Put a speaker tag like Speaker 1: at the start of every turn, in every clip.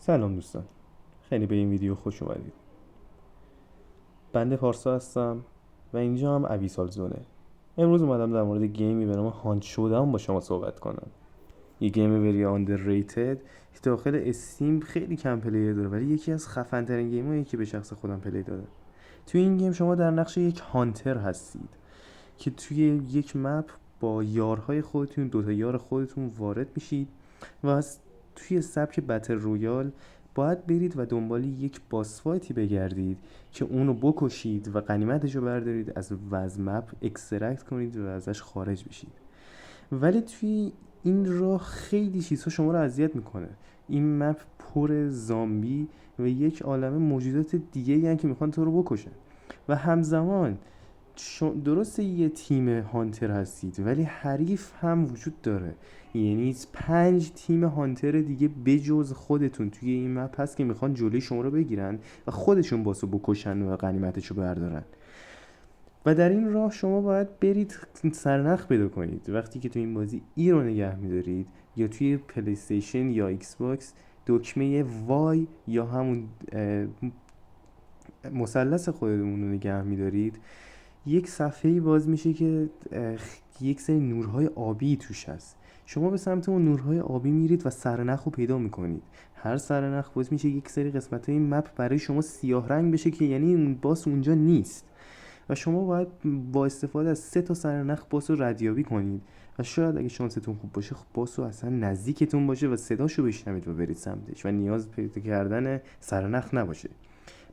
Speaker 1: سلام دوستان، خیلی به این ویدیو خوش اومدید. بنده پارسا هستم و اینجا هم اویسال زونه. امروز اومدم در مورد گیمی به نام هانت شوداون با شما صحبت کنم. یه گیم وری آندرریتد که داخل استیم خیلی کم پلیر داره، ولی یکی از خفن ترین گیمایی که به شخص خودم پلی داده. توی این گیم شما در نقش یک هانتر هستید که توی یک مپ با یارهای خودتون، دوتا یار خودتون وارد میشید و از توی سبک بتل رویال باید برید و دنبال یک باس فایتی بگردید که اونو بکشید و غنیمتشو بردارید، از مپ اکسترکت کنید و ازش خارج بشید. ولی توی این راه خیلی چیزها شما رو اذیت میکنه. این مپ پر زامبی و یک عالمه موجودات دیگه یعنی که میخوان تو رو بکشن و همزمان درسته یه تیم هانتر هستید ولی حریف هم وجود داره، یعنی 5 تیم هانتر دیگه بجز خودتون توی این مپ هست که میخوان جلوی شما رو بگیرن و خودشون باسو بکشن و غنیمتشو بردارن. و در این راه شما باید برید سرنخ پیدا کنید. وقتی که توی این بازی ای رو نگه میدارید یا توی پلی استیشن یا ایکس باکس دکمه وای یا همون مثلث خودمون رو نگه میدارید، یک صفحه‌ای باز میشه که یک سری نورهای آبی توش هست. شما به سمت اون نورهای آبی میرید و سرنخ رو پیدا میکنید. هر سرنخ باز میشه یک سری قسمت‌های مپ برای شما سیاه رنگ بشه که یعنی اون باس اونجا نیست و شما باید با استفاده از 3 تا سرنخ باس رو ردیابی کنید و شاید اگه شانستون خوب باشه باس رو اصلا نزدیکتون باشه و صداشو بشنوید و برید سمتش و نیاز پیدا کردن سرنخ نباشه.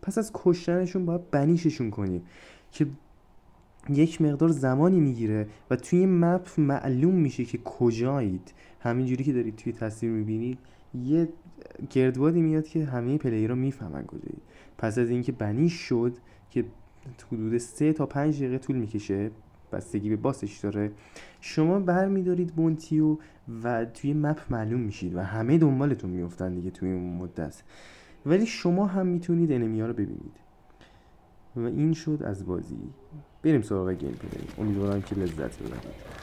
Speaker 1: پس از کشتنشون باید بنیششون کنیم که یک مقدار زمانی میگیره و توی مپ معلوم میشه که کجایید. همینجوری که دارید توی تصویر میبینید یه گردبادی میاد که همه پلیرها میفهمن کجایید. پس از اینکه بنیش شد که حدود 3 تا 5 دقیقه طول میکشه، بستگی به باسش داره، شما برمیدارید بونتیو و توی مپ معلوم میشید و همه دنبالتون میافتن دیگه توی اون مدت. ولی شما هم میتونید انمیا رو ببینید. و این شد از بازی. بریم سراغ گیم پلی. امیدوارم که لذت ببرید.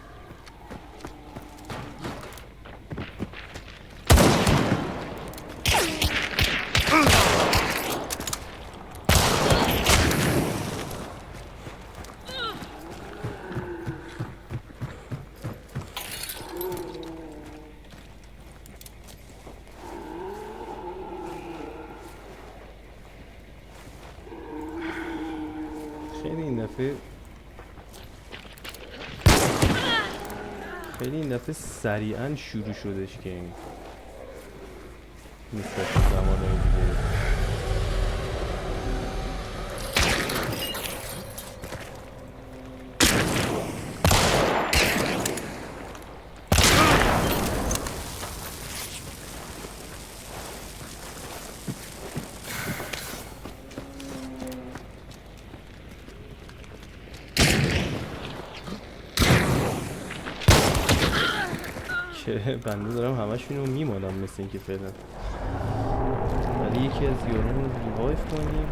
Speaker 1: خیلی این دفعه سریعا شروع شدش که این نسبت به زمانهای دیگه. که بنده دارم همشون رو میمانم مثل این که فعلا، ولی یکی از یارون رو ریوایف کنیم.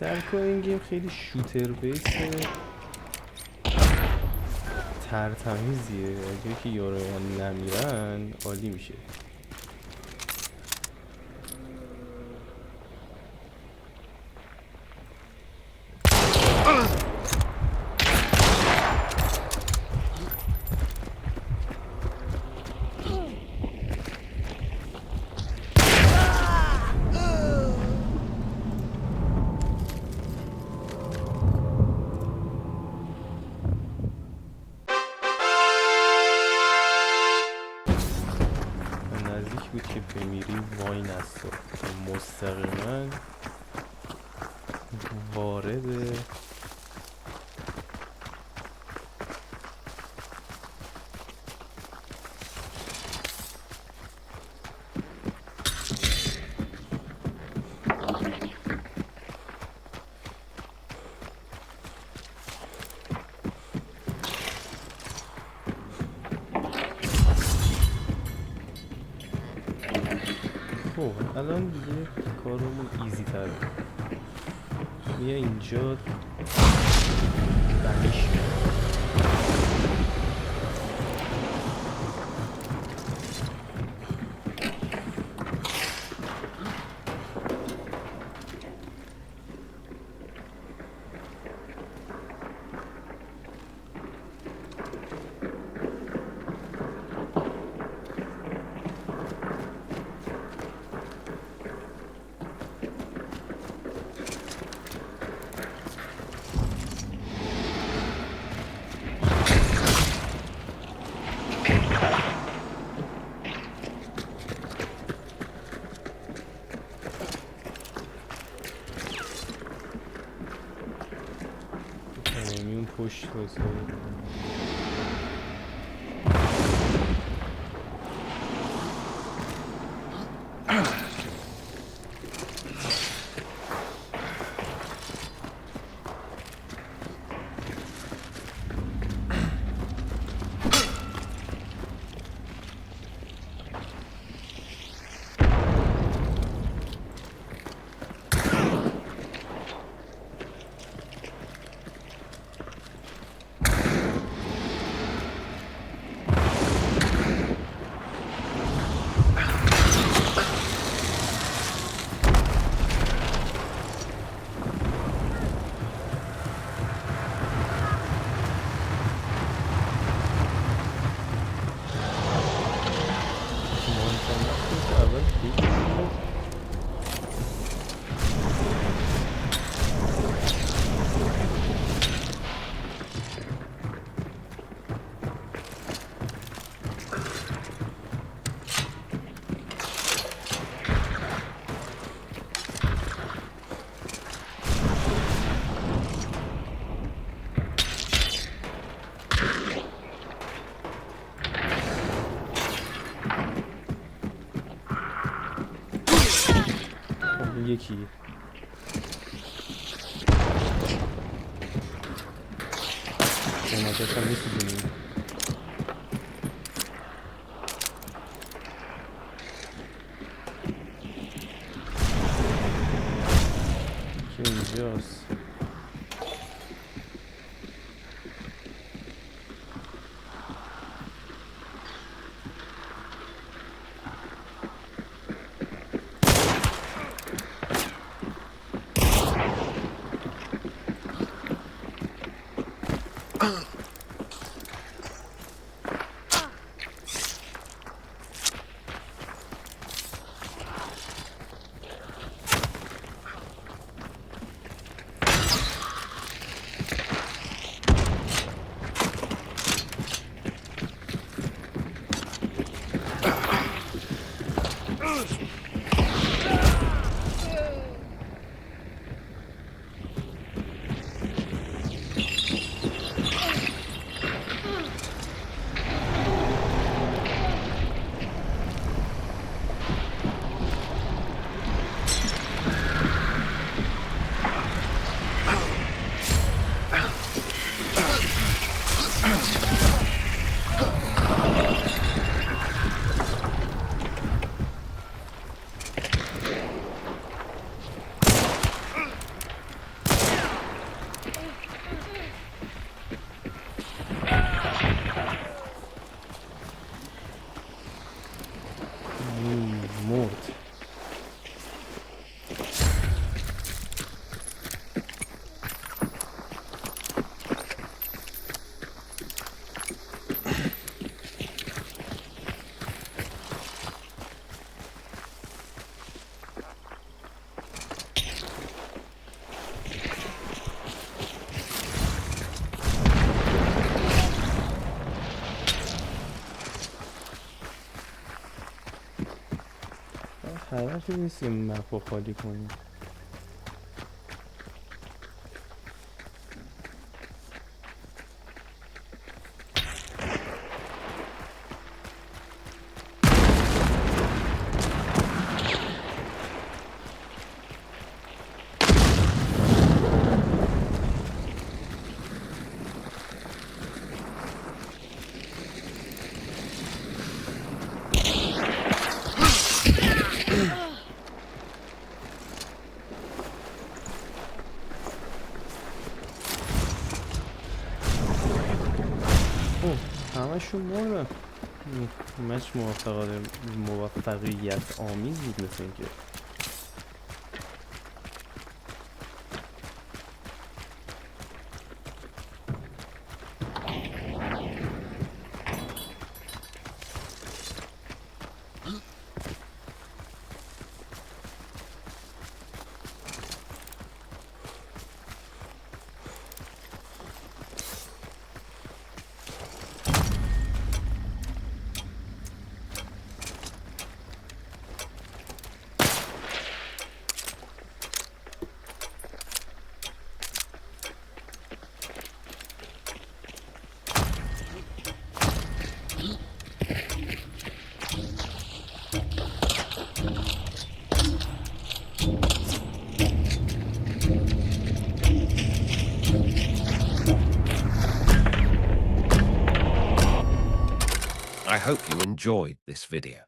Speaker 1: در کل این گیم خیلی شوتر بیس ترتمیزیه، اگه که یاران نمیرن عالی میشه. بود که بمیری وای نستا مستقیما وارد خب الان دیگه کارمون ایزی ایزی تره. بیا اینجا بندش میون پشت واسه یکی قیمتش هم میسیدونیم که اینجاست. مرد. هدفی نیستیم مپو خالی کنیم. همشون مردن. مچ موفقیت آمیز بود مثل اینکه.
Speaker 2: I hope you enjoyed this video.